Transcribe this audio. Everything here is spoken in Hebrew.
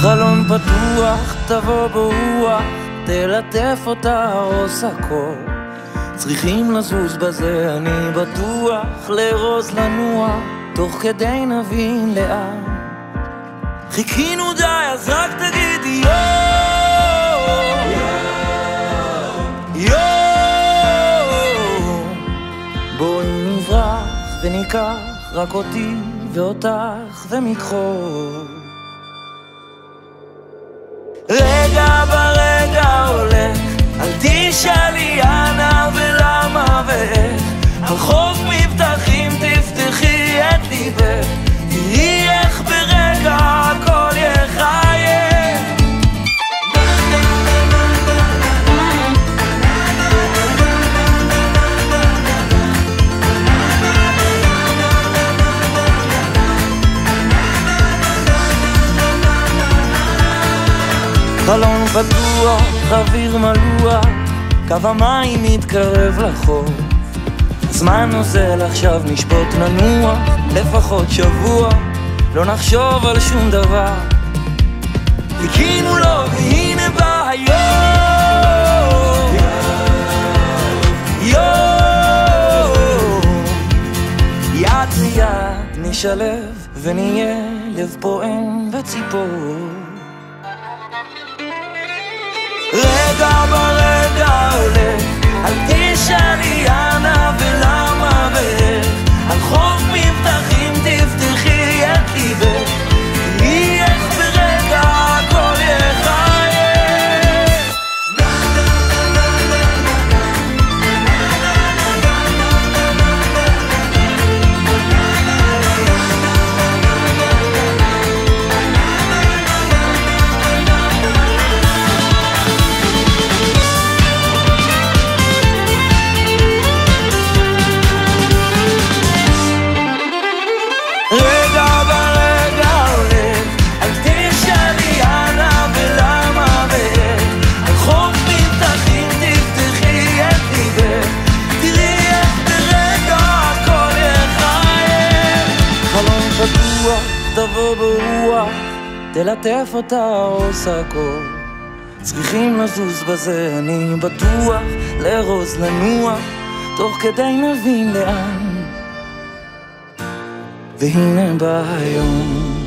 חלון פתוח, תבוא ברוח, תלטף אותה עוש הכל. צריכים לזוז בזה, אני בטוח, לרוז לנוע, תוך כדי נבין לאן. חיכינו די, אז רק תגידי יו, בואי נברח וניקח רק אותי ואותך ומכחול. רגע ברגע הולך, אל תשאלי אנה ולמה ואיך. על חוף מבטחים תפתחי את ליבך, תראי איך ברגע הכל יחייך. חלון פתוח, אוויר מלוח, קו המים מתקרב לחוף. הזמן נוזל עכשיו, נשבות לנוע, לפחות שבוע, לא נחשוב על שום דבר. חיכינו לו והנה בא היום, יד ביד נשלב ונהיה לב פועם וציפור. רגע ברגע הולך, אל תשאלי אנה ולמה ואיך. על חוף מבטחים תפתחי את ליבך, תראי איך ברגע הכל יחייך. תבוא ברוח, תלטף אותה עוש הכל. צריכים לזוז בזה, אני בטוח, לרוז לנוע, תוך כדי נבין לאן. והנה בא היום.